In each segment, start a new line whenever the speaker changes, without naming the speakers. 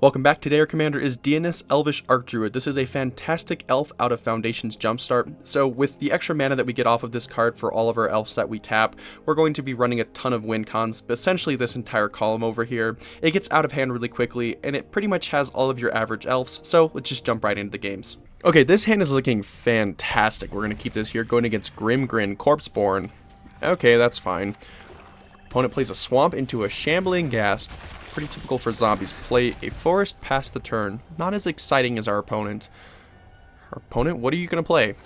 Welcome back. Today our commander is Dionus, Elvish Archdruid. This is a fantastic elf out of Foundation's Jumpstart. So with the extra mana that we get off of this card for all of our elves that we tap, we're going to be running a ton of win cons, but essentially this entire column over here. It gets out of hand really quickly, and it pretty much has all of your average elves, so let's just jump right into the games. Okay, this hand is looking fantastic. We're going to keep this here, going against Grim-Grin, Corpseborn. Okay, that's fine. Opponent plays a Swamp into a Shambling Ghast. Pretty typical for zombies. Play a forest past the turn. Not as exciting as our opponent. Our opponent, what are you going to play?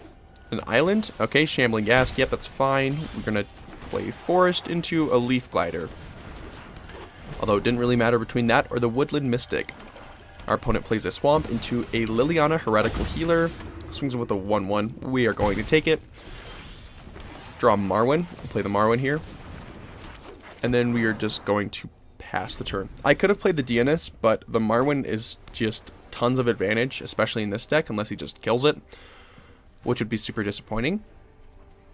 An island? Okay, Shambling Ghast. Yep, that's fine. We're going to play forest into a Leaf Glider. Although it didn't really matter between that or the Woodland Mystic. Our opponent plays a swamp into a Liliana Heretical Healer. Swings with a 1-1. We are going to take it. Draw Marwyn. Play the Marwyn here. And then we are just going to pass the turn. I could have played the Dionus, but the Marwyn is just tons of advantage, especially in this deck, unless he just kills it, which would be super disappointing.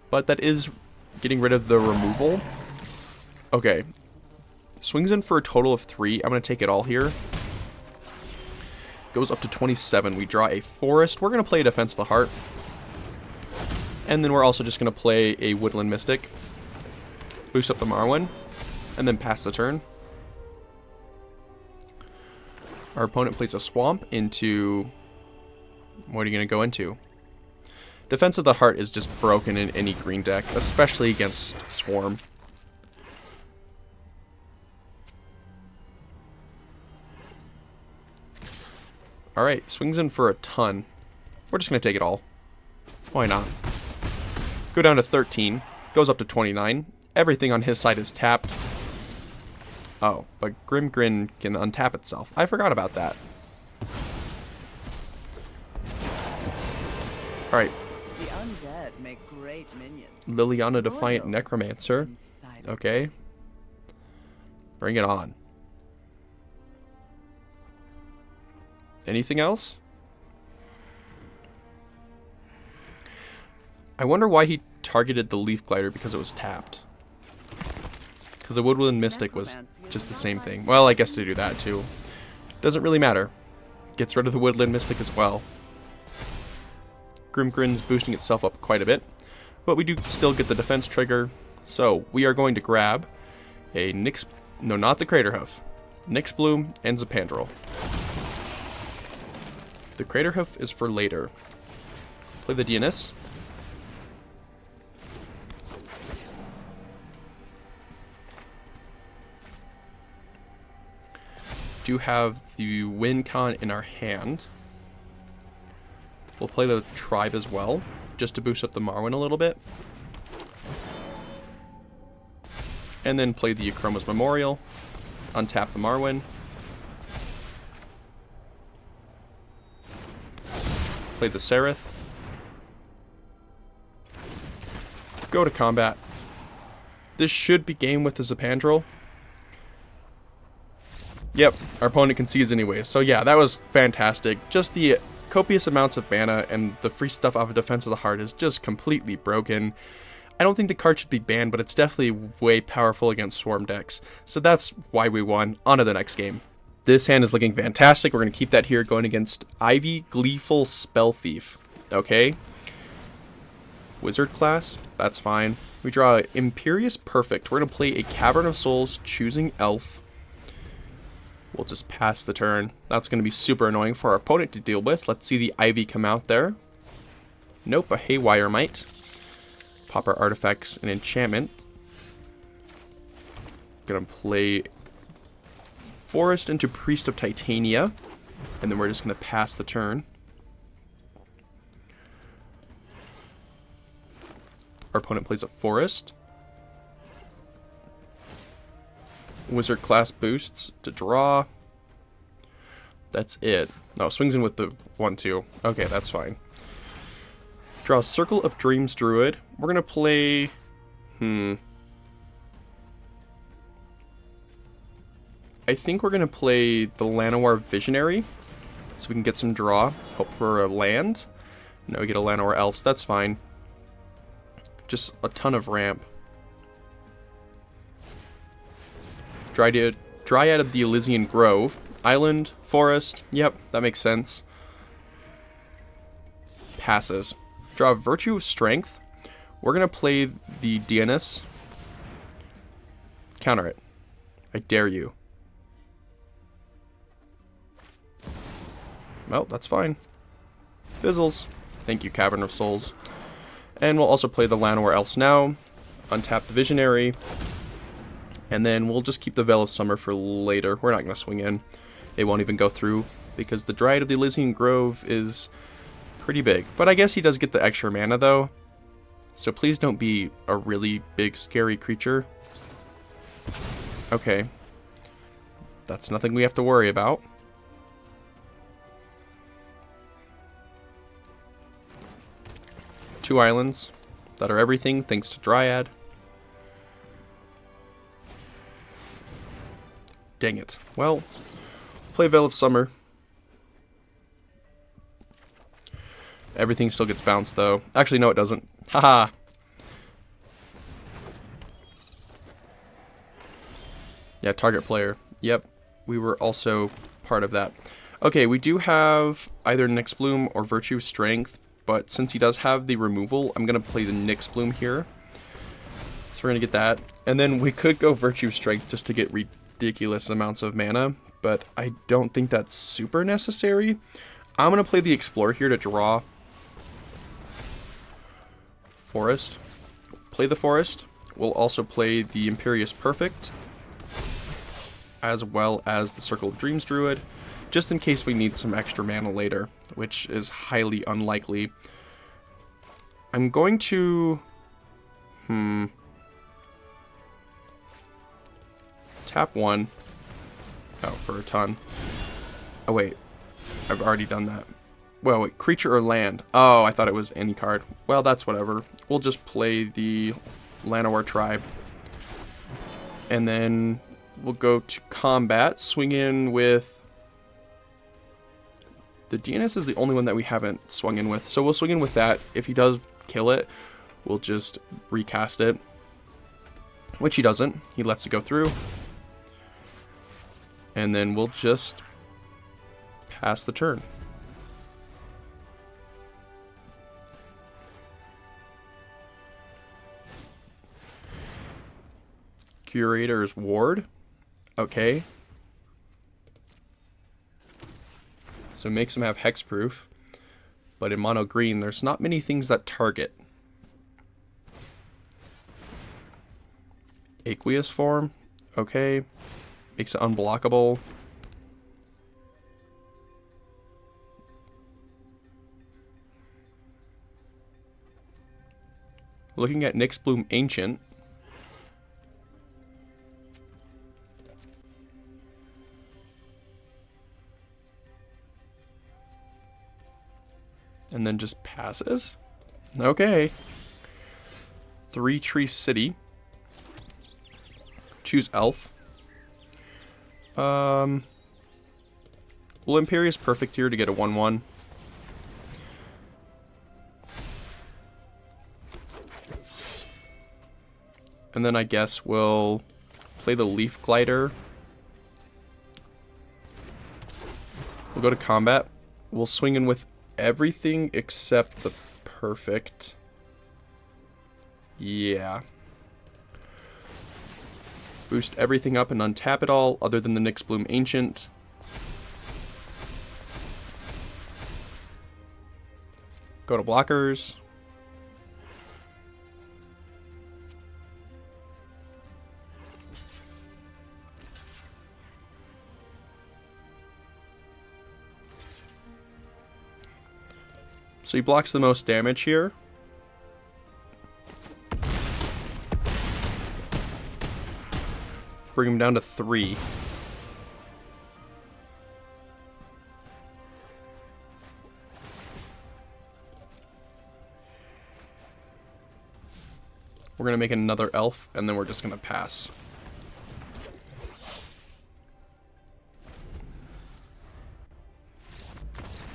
But that is getting rid of the removal. Okay. Swings in for a total of 3. I'm going to take it all here. Goes up to 27. We draw a forest. We're going to play Defense of the Heart. And then we're also just going to play a Woodland Mystic. Boost up the Marwyn. And then pass the turn. Our opponent plays a swamp into... What are you going to go into? Defense of the Heart is just broken in any green deck, especially against Swarm. Alright, swings in for a ton. We're just going to take it all. Why not? Go down to 13. Goes up to 29. Everything on his side is tapped. Oh, but Grim-Grin can untap itself. I forgot about that. Alright.
The undead make great minions.
Liliana Defiant Necromancer. Okay. Bring it on. Anything else? I wonder why he targeted the Leaf Glider because it was tapped. Because the Woodland Mystic was just the same thing. Well, I guess they do that too. Doesn't really matter. Gets rid of the Woodland Mystic as well. Grim-Grin's boosting itself up quite a bit. But we do still get the defense trigger. So, we are going to grab a Nyx... No, not the Craterhoof. Nyx Bloom and Zapandrel. The Craterhoof is for later. Play the Dionus. Do have the win con in our hand. We'll play the Tribe as well, just to boost up the Marwyn a little bit. And then play the Akroma's Memorial. Untap the Marwyn. Play the Seraph. Go to combat. This should be game with the Zapandrel. Yep, our opponent concedes anyways. So yeah, that was fantastic. Just the copious amounts of mana and the free stuff off of Defense of the Heart is just completely broken. I don't think the card should be banned, but it's definitely way powerful against Swarm decks. So that's why we won. On to the next game. This hand is looking fantastic. We're going to keep that here going against Ivy Gleeful Spell Thief. Okay. Wizard class, that's fine. We draw Imperious Perfect. We're going to play a Cavern of Souls, choosing Elf. We'll just pass the turn. That's going to be super annoying for our opponent to deal with. Let's see the Ivy come out there. Nope, a Haywire Might. Pop our artifacts and enchantment. Gonna play Forest into Priest of Titania. And then we're just going to pass the turn. Our opponent plays a Forest. Wizard class boosts to draw. That's it. No, swings in with the 1-2. Okay, that's fine. Draw Circle of Dreams Druid. We're going to play... I think we're going to play the Llanowar Visionary. So we can get some draw. Hope for a land. No, we get a Llanowar Elves. That's fine. Just a ton of ramp. Dryad of the Elysian Grove. Island, forest. Yep, that makes sense. Passes. Draw Virtue of Strength. We're going to play the Dionus. Counter it. I dare you. Well, that's fine. Fizzles. Thank you, Cavern of Souls. And we'll also play the Llanowar Elves now. Untap the Visionary. And then we'll just keep the Veil of Summer for later. We're not going to swing in. It won't even go through because the Dryad of the Elysian Grove is pretty big. But I guess he does get the extra mana though. So please don't be a really big scary creature. Okay. That's nothing we have to worry about. Two islands that are everything thanks to Dryad. Dang it. Well, play Veil of Summer. Everything still gets bounced though. Actually, no it doesn't. Haha. Yeah, target player. Yep. We were also part of that. Okay, we do have either Nyx Bloom or Virtue of Strength, but since he does have the removal, I'm going to play the Nyx Bloom here. So we're going to get that. And then we could go Virtue of Strength just to get ridiculous amounts of mana, but I don't think that's super necessary. I'm going to play the Explorer here to draw Forest. Play the Forest. We'll also play the Imperious Perfect, as well as the Circle of Dreams Druid, just in case we need some extra mana later, which is highly unlikely. I'm going to... Tap one. Oh, for a ton. Oh, wait. I've already done that. Well, wait, creature or land? Oh, I thought it was any card. Well, that's whatever. We'll just play the Llanowar Tribe. And then we'll go to combat. Swing in with... The Dionus is the only one that we haven't swung in with. So we'll swing in with that. If he does kill it, we'll just recast it. Which he doesn't. He lets it go through. And then we'll just pass the turn. Curator's Ward. Okay. So it makes him have hexproof. But in mono green, there's not many things that target. Aqueous Form. Okay. Makes it unblockable. Looking at Nyx Bloom Ancient. And then just passes. Okay. 3-tree city. Choose elf. We'll Imperious Perfect here to get a 1/1. And then I guess we'll play the Leaf Glider. We'll go to combat. We'll swing in with everything except the Perfect. Yeah. Boost everything up and untap it all other than the Nyx Bloom Ancient. Go to blockers. So he blocks the most damage here. Bring him down to 3. We're going to make another elf, and then we're just going to pass.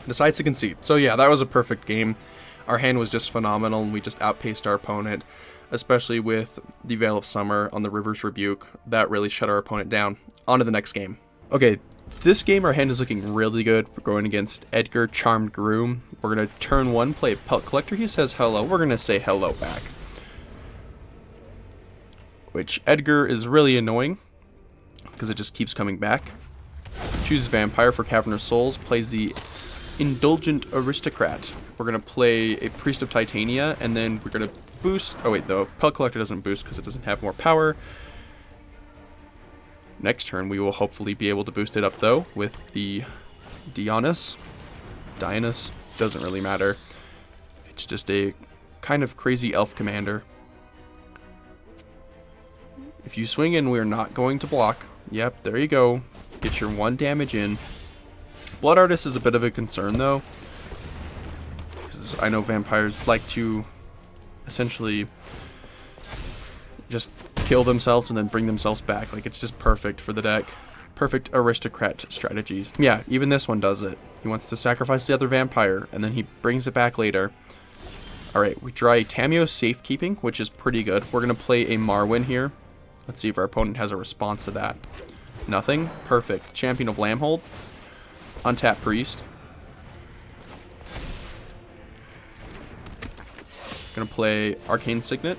Decides to concede. So yeah, that was a perfect game. Our hand was just phenomenal, and we just outpaced our opponent, especially with the Veil of Summer on the River's Rebuke. That really shut our opponent down. On to the next game. Okay, This game, our hand is looking really good. We're going against Edgar, Charmed Groom. We're going to turn 1, play Pelt Collector. He says hello. We're going to say hello back. Which Edgar is really annoying because it just keeps coming back. Chooses Vampire for Cavernous Souls. Plays the Indulgent Aristocrat. We're going to play a Priest of Titania, and then we're going to boost... Oh wait, the Pelt Collector doesn't boost because it doesn't have more power. Next turn, we will hopefully be able to boost it up, though, with the Dionus. Doesn't really matter. It's just a kind of crazy elf commander. If you swing in, we're not going to block. Yep, there you go. Get your 1 damage in. Blood Artist is a bit of a concern, though, because I know vampires like to essentially just kill themselves and then bring themselves back. Like, it's just perfect for the deck. Perfect aristocrat strategies. Yeah, even this one does it. He wants to sacrifice the other vampire, and then he brings it back later. Alright, we draw a Tamio Safekeeping, which is pretty good. We're going to play a Marwyn here. Let's see if our opponent has a response to that. Nothing. Perfect. Champion of Lambhold. Untap Priest. Going to play Arcane Signet,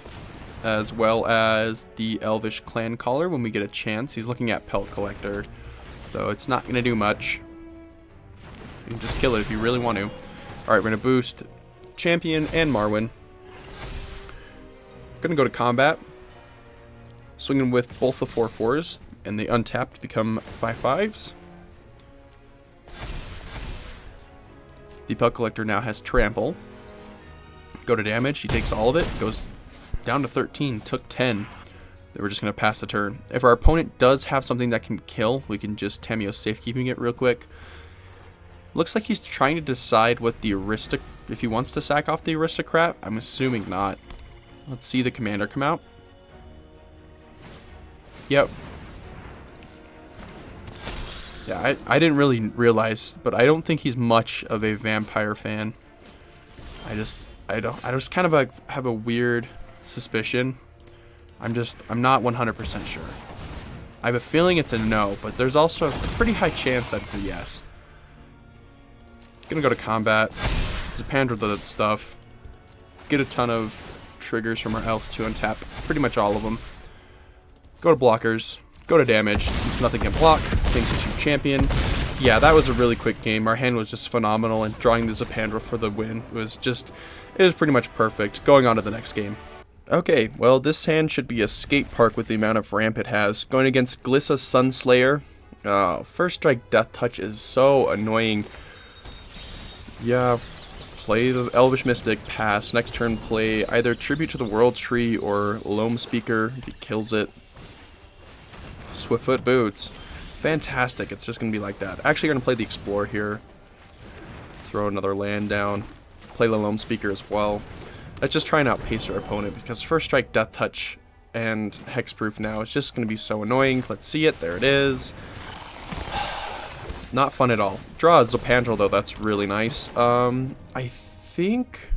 as well as the Elvish Clan Caller when we get a chance. He's looking at Pelt Collector, so it's not going to do much. You can just kill it if you really want to. Alright, we're going to boost Champion and Marwyn. Going to go to combat. Swinging with both the 4/4s, and the untapped become 5/5s. The Pelt Collector now has Trample. Go to damage, he takes all of it, goes down to 13, took 10. Then we're just going to pass the turn. If our opponent does have something that can kill, we can just Tamio Safekeeping it real quick. Looks like he's trying to decide what the if he wants to sack off the Aristocrat. I'm assuming not. Let's see the commander come out. Yep. Yeah, I didn't really realize, but I don't think he's much of a vampire fan. I just kind of have a weird suspicion. I'm not 100% sure. I have a feeling it's a no, but there's also a pretty high chance that it's a yes. Gonna go to combat. Zapandra does stuff. Get a ton of triggers from our elves to untap pretty much all of them. Go to blockers. Go to damage, since nothing can block, thanks to Champion. Yeah, that was a really quick game. Our hand was just phenomenal, and drawing the Zapandra for the win was pretty much perfect. Going on to the next game. Okay, well, this hand should be a skate park with the amount of ramp it has. Going against Glissa Sunslayer. First Strike Death Touch is so annoying. Yeah, play the Elvish Mystic, pass. Next turn, play either Tribute to the World Tree or Loam Speaker if he kills it. Swiftfoot Boots. Fantastic. It's just going to be like that. Actually, going to play the Explorer here. Throw another land down. Play the Loam Speaker as well. Let's just try and outpace our opponent, because First Strike, Death Touch, and Hexproof now is just going to be so annoying. Let's see it. There it is. Not fun at all. Draw a Zapandra, though. That's really nice. I think...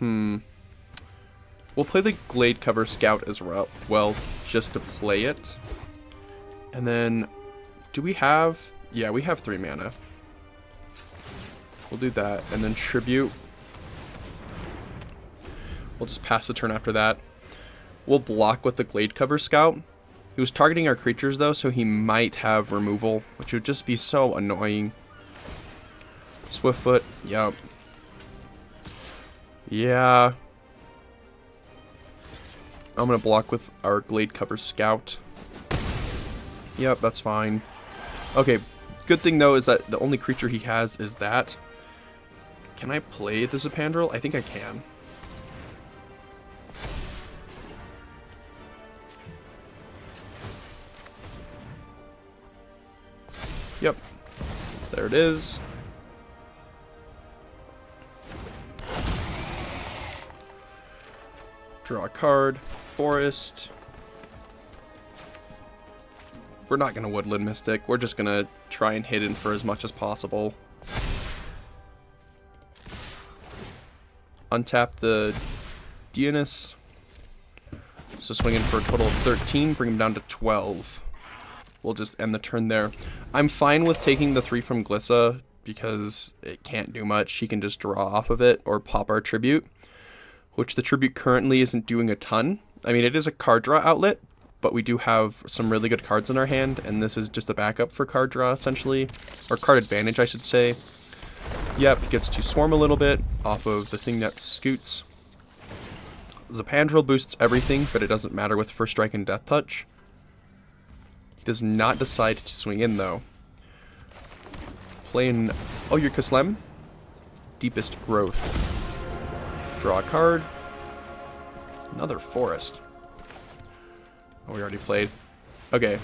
We'll play the Glade Cover Scout as well, just to play it. And then, do we have... Yeah, we have 3 mana. We'll do that. And then Tribute. We'll just pass the turn after that. We'll block with the Glade Cover Scout. He was targeting our creatures, though, so he might have removal, which would just be so annoying. Swiftfoot. Yep. Yeah. I'm going to block with our Glade Cover Scout. Yep, that's fine. Okay, good thing, though, is that the only creature he has is that. Can I play the Zapandrel? I think I can. Yep. There it is. Draw a card. Forest. We're not going to Woodland Mystic. We're just going to try and hit in for as much as possible. Untap the Dionus. So swinging for a total of 13. Bring him down to 12. we'll just end the turn there. I'm fine with taking the 3 from Glissa because it can't do much. She can just draw off of it or pop our tribute, which the tribute currently isn't doing a ton. I mean, it is a card draw outlet, but we do have some really good cards in our hand, and this is just a backup for card draw, essentially. Or card advantage, I should say. Yep, it gets to swarm a little bit off of the thing that scoots. Zapandrel boosts everything, but it doesn't matter with First Strike and Death Touch. He does not decide to swing in, though. Playing Oyer Kaslem. Deepest Growth. Draw a card. Another Forest. Oh, we already played. Okay.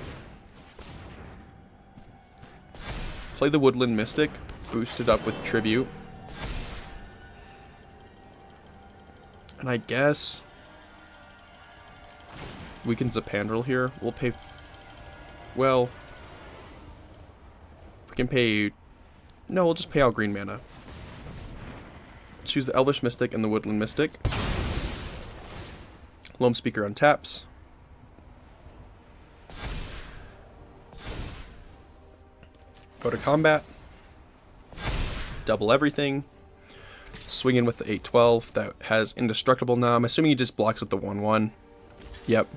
Play the Woodland Mystic. Boost it up with Tribute. And I guess we can Zapandrel here. We'll pay... Well... We can pay... No, we'll just pay out green mana. Choose the Elvish Mystic and the Woodland Mystic. Loam Speaker untaps. Go to combat. Double everything. Swing in with the 8/12 that has indestructible now. I'm assuming he just blocks with the 1/1. Yep.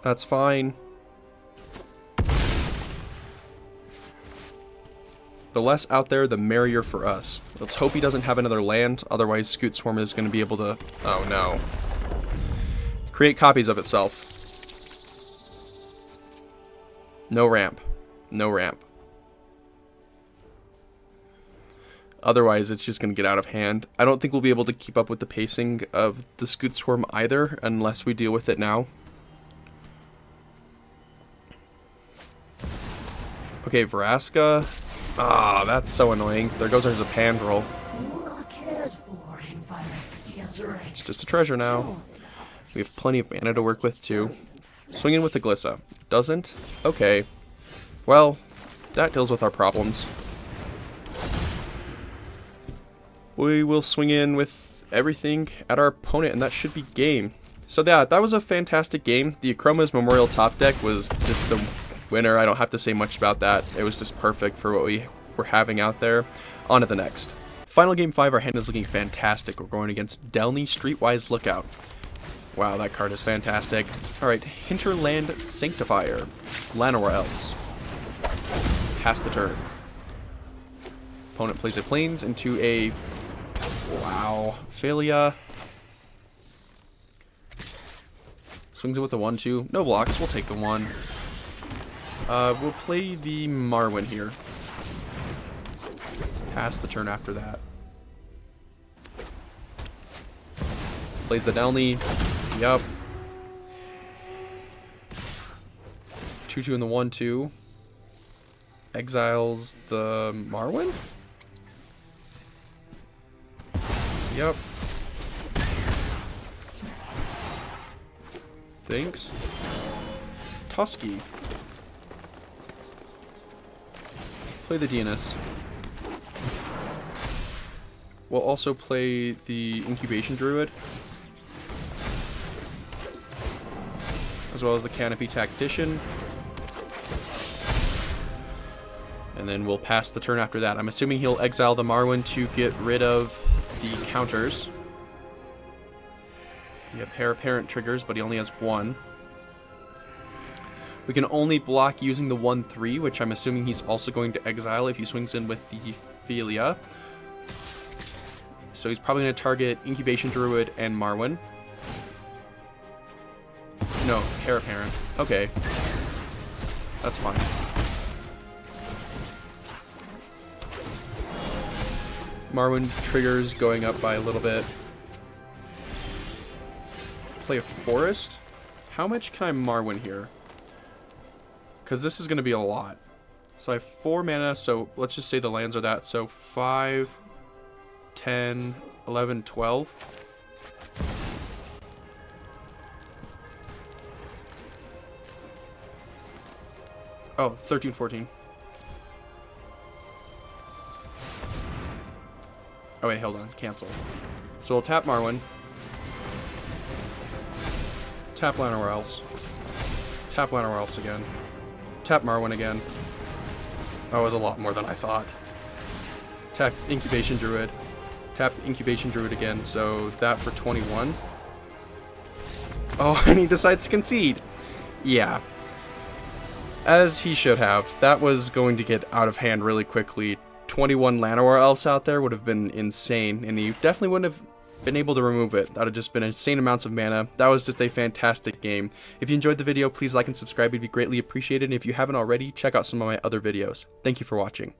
That's fine. The less out there, the merrier for us. Let's hope he doesn't have another land, otherwise Scoot Swarm is going to be able to... Oh no. Create copies of itself. No ramp. No ramp. Otherwise, it's just going to get out of hand. I don't think we'll be able to keep up with the pacing of the Scoot Swarm either, unless we deal with it now. Okay, Vraska. Ah, that's so annoying. There goes our Zapandrel. It's just a treasure now. We have plenty of mana to work with, too. Swing in with the Glissa. Doesn't? Okay. Well, that deals with our problems. We will swing in with everything at our opponent, and that should be game. So yeah, that was a fantastic game. The Akroma's Memorial top deck was just the winner. I don't have to say much about that. It was just perfect for what we were having out there. On to the next. Final game 5, our hand is looking fantastic. We're going against Delny Streetwise Lookout. Wow, that card is fantastic. Alright, Hinterland Sanctifier. Llanowar Else. Pass the turn. Opponent plays a Plains into a... Wow. Phalia. Swings it with a 1/2. No blocks, we'll take the 1. We'll play the Marwyn here. Pass the turn after that. Plays the Delny. Yup. 2/2 in the 1/2. Exiles the Marwyn? Yup. Thanks. Tusky. Play the Dionus. We'll also play the Incubation Druid, as well as the Canopy Tactician. And then we'll pass the turn after that. I'm assuming he'll exile the Marwyn to get rid of the counters. We have Heir Apparent triggers, but he only has 1. We can only block using the 1/3, which I'm assuming he's also going to exile if he swings in with the Phalia. So he's probably going to target Incubation Druid and Marwyn. No, Heir Apparent. Okay. That's fine. Marwyn triggers going up by a little bit. Play a Forest. How much can I Marwyn here? Because this is going to be a lot. So I have 4 mana, so let's just say the lands are that. So 5, 10, 11, 12. Oh, 13, 14. Oh wait, hold on. Cancel. So we'll tap Marwyn. Tap Llanowar Elves. Tap Llanowar Elves again. Tap Marwyn again. That was a lot more than I thought. Tap Incubation Druid. Tap Incubation Druid again, so that for 21. Oh, and he decides to concede. Yeah. As he should have. That was going to get out of hand really quickly. 21 Llanowar Elves out there would have been insane, and he definitely wouldn't have been able to remove it. That would have just been insane amounts of mana. That was just a fantastic game. If you enjoyed the video, please like and subscribe. It'd be greatly appreciated. And if you haven't already, check out some of my other videos. Thank you for watching.